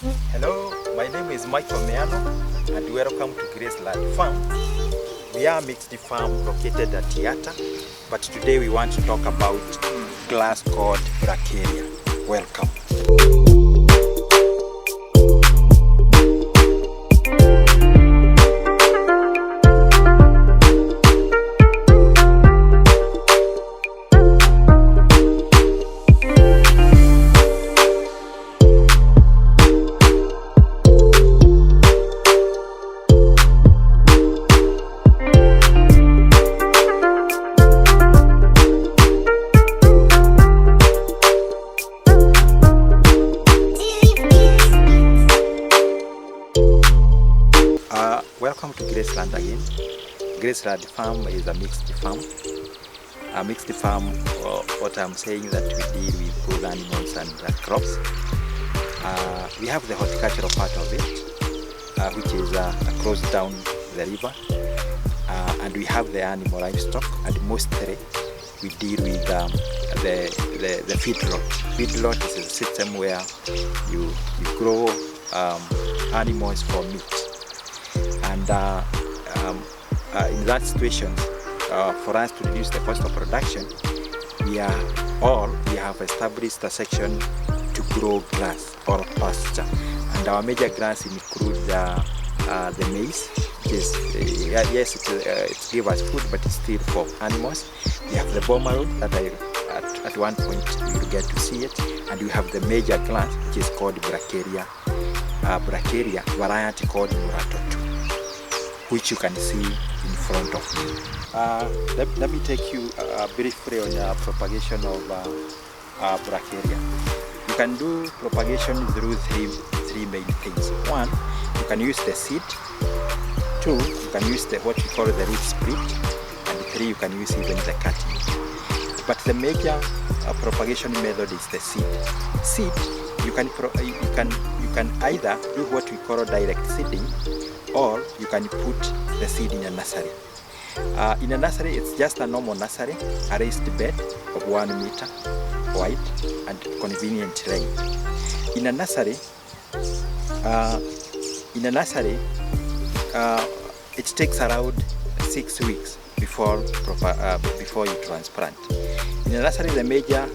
Hello, my name is Michael Meano and welcome to Graceland Farm. We are a mixed farm located at Tiata, but today we want to talk about glass called Bracharia. Welcome. Welcome to Graceland again. Graceland Farm is a mixed farm. A mixed farm, what I'm saying that we deal with both animals and crops. We have the horticultural part of it, which is across down the river. And we have the animal livestock, and mostly we deal with the feedlot. Feedlot is a system where you grow animals for meat. And in that situation, for us to reduce the cost of production, we have established a section to grow grass or pasture. And our major grass include the maize, which is, yes, it gives us food, but it's still for animals. We have the bomaro that at one point you will get to see it. And we have the major grass, which is called Bracharia variety called Mulato, which you can see in front of you. Let me take you briefly on the propagation of Bracharia. You can do propagation through three main things. One, you can use the seed. Two, you can use what we call the root split. And three, you can use even the cutting. But the major propagation method is the seed. Seed, you can either do what we call direct seeding, or you can put the seed in a nursery. In a nursery, it's just a normal nursery, a raised bed of 1 meter wide and convenient terrain. In a nursery, it takes around 6 weeks before you transplant. In a nursery, the major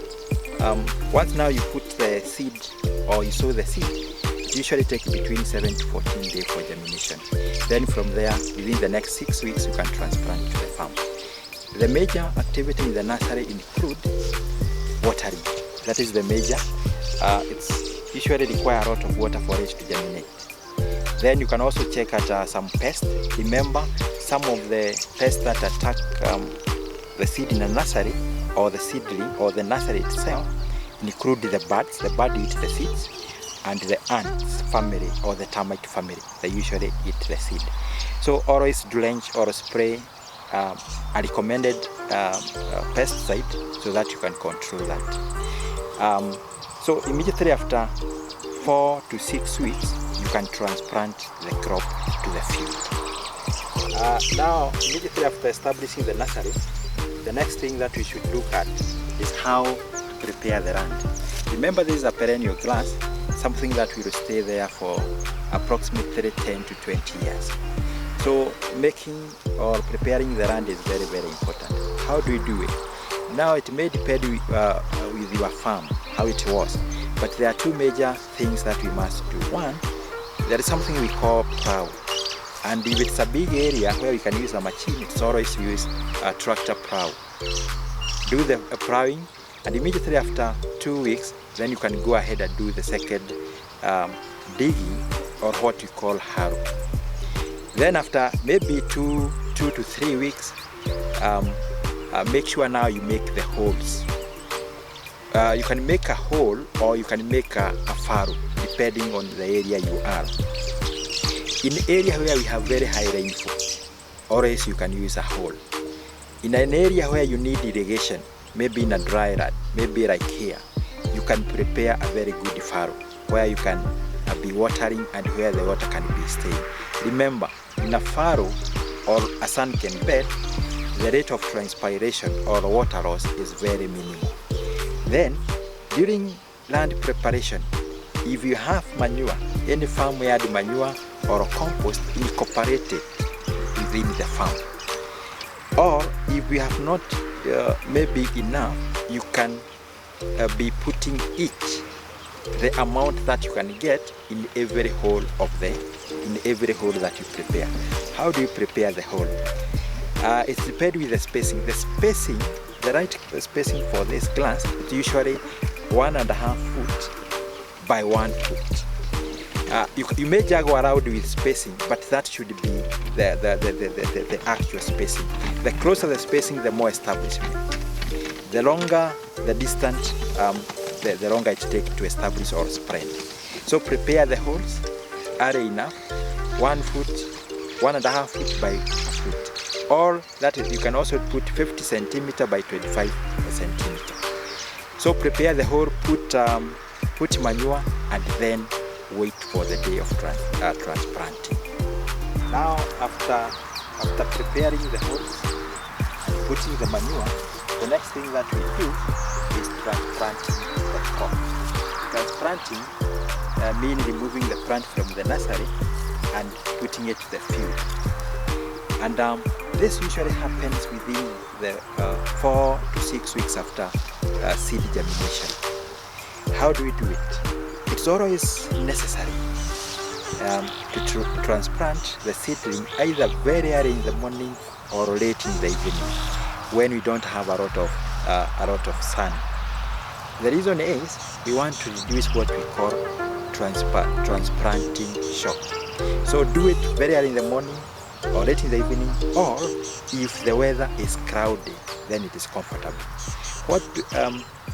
once now you put the seed or you sow the seed, it usually takes between 7 to 14 days for germination. Then from there, within the next 6 weeks, you can transplant to the farm. The major activity in the nursery include watering. That is the major. It's usually require a lot of water for it to germinate. Then you can also check at some pests. Remember, some of the pests that attack the seed in a nursery, or the seedling, or the nursery itself, include the birds. The bird eat the seeds, and the ants family or the termite family, they usually eat the seed. So always drench or spray a recommended pesticide so that you can control that. So immediately after 4 to 6 weeks, you can transplant the crop to the field. Now, immediately after establishing the nursery, the next thing that we should look at is how to prepare the land. Remember, this is a perennial grass, something that will stay there for approximately 10 to 20 years. So making or preparing the land is very, very important. How do you do it? Now it may depend with your farm, how it was, but there are two major things that we must do. One, there is something we call plow. And if it's a big area where we can use a machine, it's always use a tractor plow. Do the plowing, and immediately after 2 weeks, then you can go ahead and do the second digging, or what you call harrow. Then after maybe 2 to 3 weeks, make sure now you make the holes. You can make a hole, or you can make a furrow, depending on the area you are. In an area where we have very high rainfall, always you can use a hole. In an area where you need irrigation, maybe in a dry land, maybe like here, you can prepare a very good furrow where you can be watering and where the water can be staying. Remember, in a furrow or a sunken bed, the rate of transpiration or water loss is very minimal. Then, during land preparation, if you have manure, any farmyard manure or compost incorporated within the farm. Or if you have not maybe enough, you can be putting each the amount that you can get in every hole that you prepare. How do you prepare the hole? It's depends with the spacing. The right spacing for this glass is usually 1.5 foot by 1 foot. You may juggle around with spacing, but that should be the actual spacing. The closer the spacing, the more establishment. The longer the distance, the longer it takes to establish or spread. So prepare the holes early enough, 1 foot, 1.5 foot by 1 foot. Or that is, you can also put 50 centimeter by 25 centimeter. So prepare the hole, put manure, and then wait for the day of transplanting. Now after preparing the holes and putting the manure, the next thing that we do is transplanting the crop. Transplanting means removing the plant from the nursery and putting it to the field. And this usually happens within the 4 to 6 weeks after seed germination. How do we do it? It's always necessary to transplant the seedling either very early in the morning or late in the evening when we don't have a lot of sun. The reason is we want to reduce what we call transplanting shock. So do it very early in the morning or late in the evening, or if the weather is cloudy, then it is comfortable.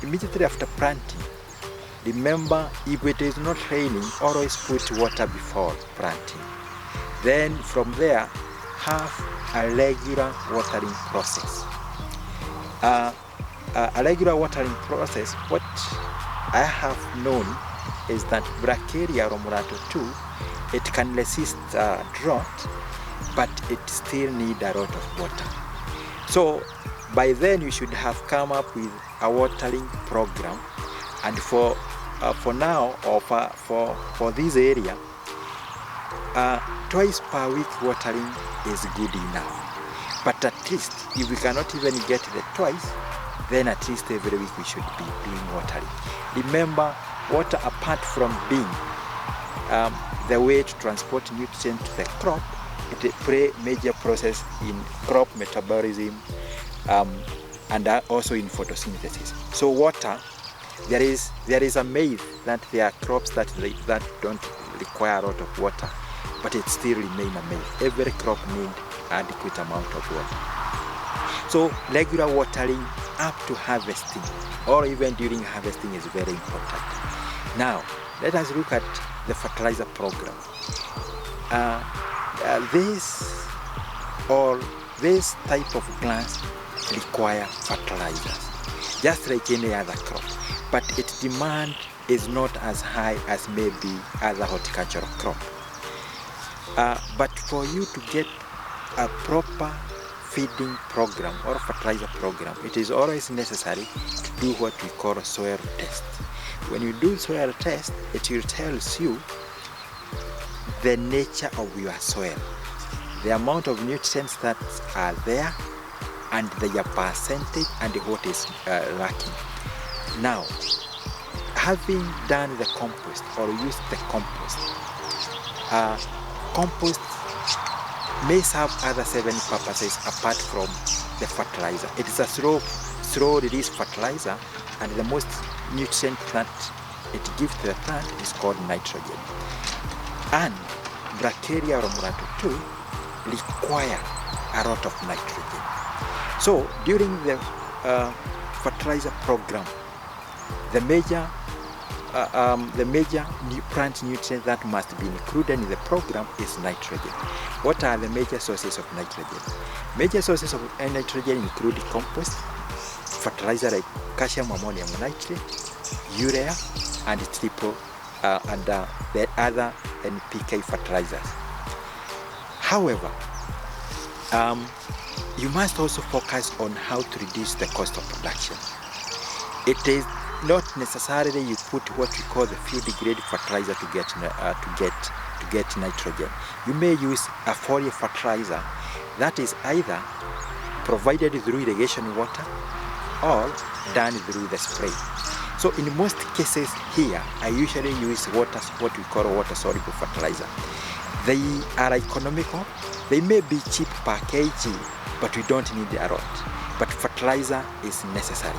Immediately after planting, remember, if it is not raining, always put water before planting. Then from there, have a regular watering process. A regular watering process, what I have known is that Bracharia or Mulato 2, it can resist drought, but it still needs a lot of water. So by then you should have come up with a watering program, and for now, or for this area, twice per week watering is good enough. But at least if we cannot even get the twice, then at least every week we should be doing watering. Remember, water, apart from being the way to transport nutrients to the crop, it plays a major process in crop metabolism and also in photosynthesis. So water, there is a myth that there are crops that don't require a lot of water, but it still remains a myth. Every crop needs adequate amount of water. So regular watering up to harvesting, or even during harvesting, is very important. Now let us look at the fertilizer program. This type of plants require fertilizers, just like any other crop, but its demand is not as high as maybe other horticultural crop. But for you to get a proper feeding program or fertilizer program, it is always necessary to do what we call a soil test. When you do soil test, it will tell you the nature of your soil, the amount of nutrients that are there, and their percentage, and what is lacking. Now, having done the compost or used the compost, compost may serve other 7 purposes apart from the fertilizer. It is a slow release fertilizer, and the most nutrient that it gives to the plant is called nitrogen. And Bracharia or Mulato 2 require a lot of nitrogen. So during the fertilizer program, the major plant nutrient that must be included in the program is nitrogen. What are the major sources of nitrogen? Major sources of nitrogen include compost, fertilizer like calcium ammonium nitrate, urea, and the other NPK fertilizers. However, you must also focus on how to reduce the cost of production. It is not necessarily you put what we call the field grade fertilizer to get nitrogen. You may use a foliar fertilizer that is either provided through irrigation water or done through the spray. So in most cases here, I usually use what we call water soluble fertilizer. They are economical. They may be cheap per kg, but we don't need a lot. But fertilizer is necessary.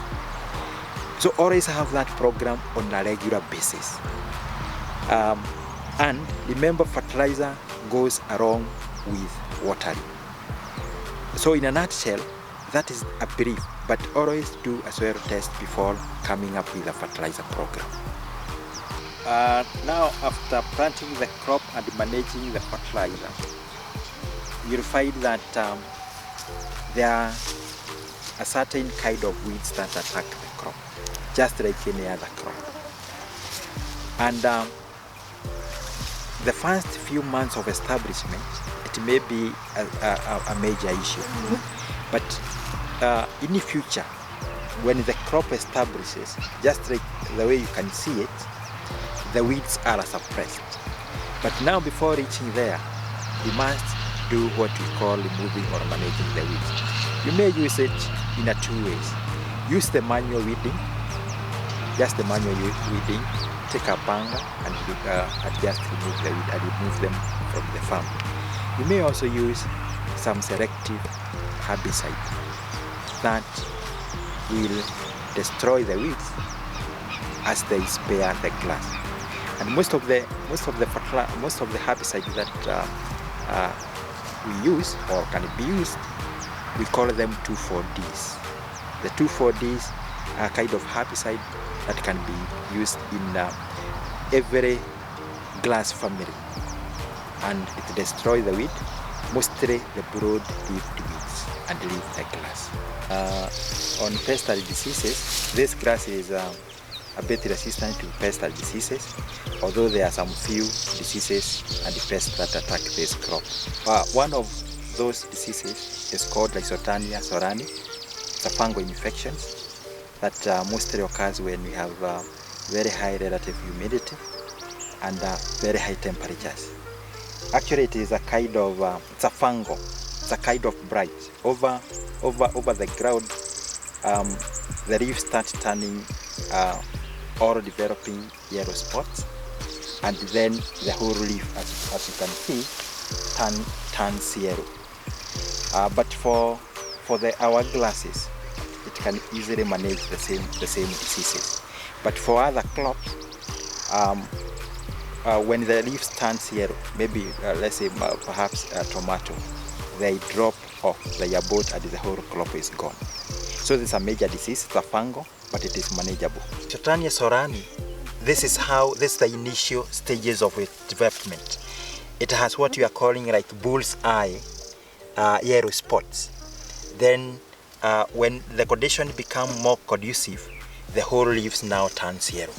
So always have that program on a regular basis. And remember, fertilizer goes along with watering. So in a nutshell, that is a brief, but always do a soil test before coming up with a fertilizer program. Now, after planting the crop and managing the fertilizer, you'll find that there are a certain kind of weeds that attack the crop, just like any other crop. And the first few months of establishment, it may be a major issue. But in the future, when the crop establishes, just like the way you can see it, the weeds are suppressed. But now, before reaching there, we must do what we call removing or managing the weeds. You may use it in two ways. Use the manual weeding, just the manual weeding. Take a panga and just remove the weed and remove them from the farm. You may also use some selective herbicide that will destroy the weeds as they spare the grass. And most of the herbicides that we use or can be used, we call them 2,4-Ds. The 2,4-Ds are kind of herbicide that can be used in every grass family, and it destroys the weed, mostly the broad-leaved weeds, and leave the grass. On pestal diseases, this grass is a bit resistant to pestal diseases, although there are some few diseases and pests that attack this crop. One of those diseases is called Lysotania sorani. It's a fungal infection that mostly occurs when we have very high relative humidity and very high temperatures. Actually, it is a kind of, it's a fungal, it's a kind of blight. Over the ground, the leaves start turning or developing yellow spots, and then the whole leaf, as you can see, turns yellow. But for the hourglasses, it can easily manage the same diseases. But for other crops, when the leaves turn yellow, maybe let's say perhaps a tomato, they drop off the about and the whole crop is gone. So this is a major disease. It's a fungal, but it is manageable. Lysotania sorani, this is the initial stages of its development. It has what you are calling like bull's eye yellow spots. Then when the condition become more conducive, the whole leaves now turns yellow.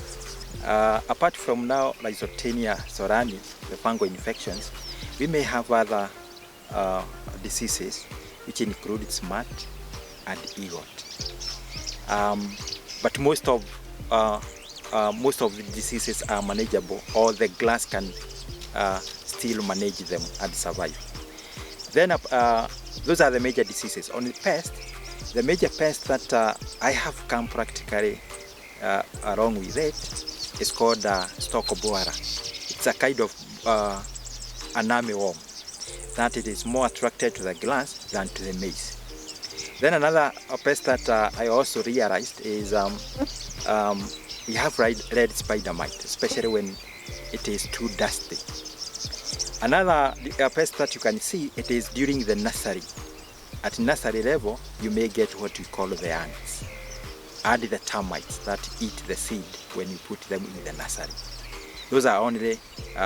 Apart from now Lysotania sorani, the fungal infections, we may have other diseases which include smut and ergot. But most of the diseases are manageable, or the grass can still manage them and survive. Then those are the major diseases. On the pest, the major pest that I have come practically along with it is called stalk borer. It's a kind of an armyworm that it is more attracted to the grass than to the maize. Then another pest that I also realized is we have red spider mite, especially when it is too dusty. Another pest that you can see, it is during the nursery. At nursery level, you may get what we call the ants, and the termites that eat the seed when you put them in the nursery. Those are only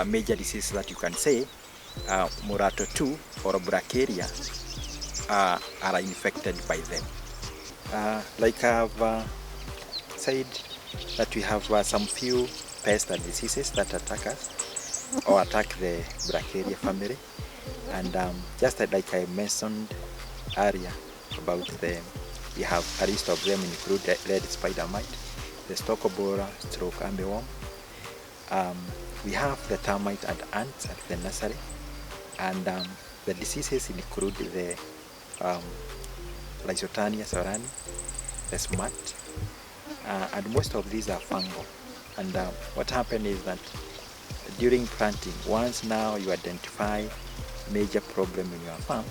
major diseases that you can say Mulato 2 or Bracharia are infected by them. Like I've said, that we have some few pests and diseases that attack us or attack the Bracharia family, and just like I mentioned earlier about them, we have a list of them include red spider mite, the stalk borer stroke armyworm. We have the termite and ants at the nursery, and the diseases include the Lysotania sorani, the smut, and most of these are fungal. And what happened is that during planting, once now you identify major problem in your farm,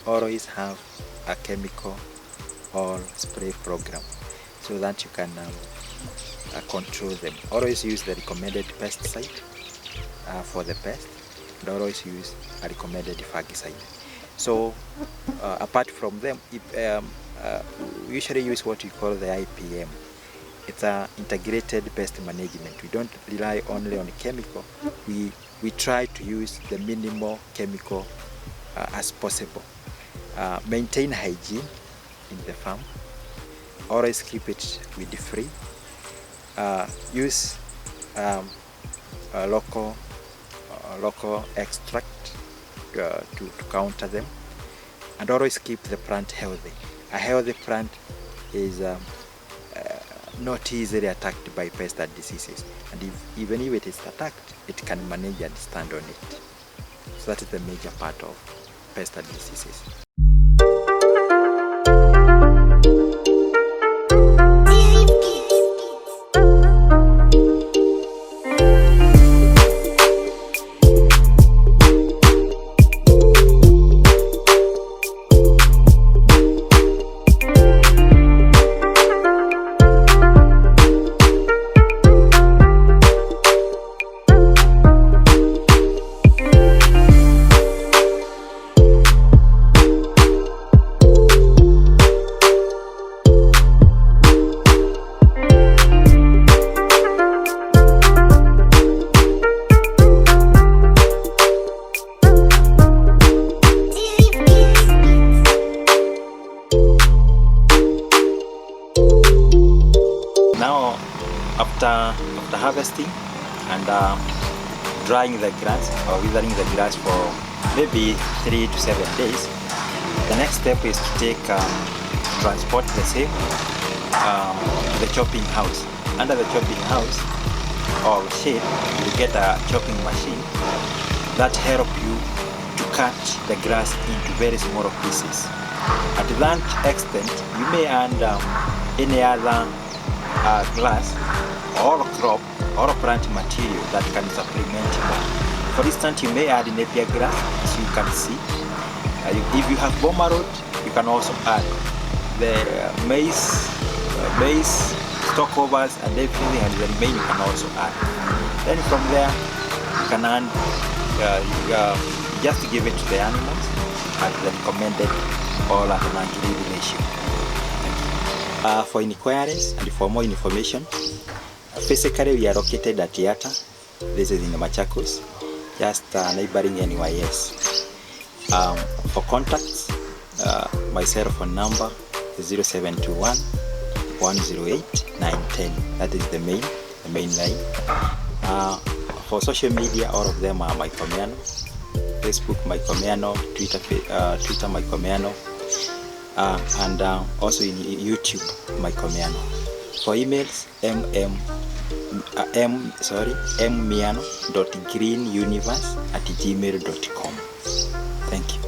always have a chemical or spray program so that you can control them. Always use the recommended pesticide for the pest, and always use a recommended fungicide. So apart from them, we usually use what we call the IPM. It's an integrated pest management. We don't rely only on chemical. We try to use the minimal chemical as possible. Maintain hygiene in the farm. Always keep it weed free. Use local extract to counter them, and always keep the plant healthy. A healthy plant is not easily attacked by pests and diseases, and even if it is attacked, it can manage and stand on it. So that is the major part of pests and diseases. Now, after harvesting and drying the grass or withering the grass for maybe 3 to 7 days, the next step is to transport the same to the chopping house. Under the chopping house or shade, you get a chopping machine that help you to cut the grass into very small pieces. At that extent, you may add any other grass or crop or plant material that can supplement more. For instance, you may add napier grass, as you can see. If you have boma root, you can also add the maize, stalkovers, and everything, and the remaining you can also add. Then from there, you can add just give it to the animals at the recommended or at an agreed ratio. For inquiries and for more information, physically we are located at Yata. This is in Machakos, just neighboring NYS. For contacts, my cell phone number is 0721 108 910. That is the main line. For social media, all of them are Mike Omiano. Facebook Mike Omiano, Twitter Mike Omiano. And also in YouTube, Mike Omiano. For emails, mmiano.greenuniverse@gmail.com. Thank you.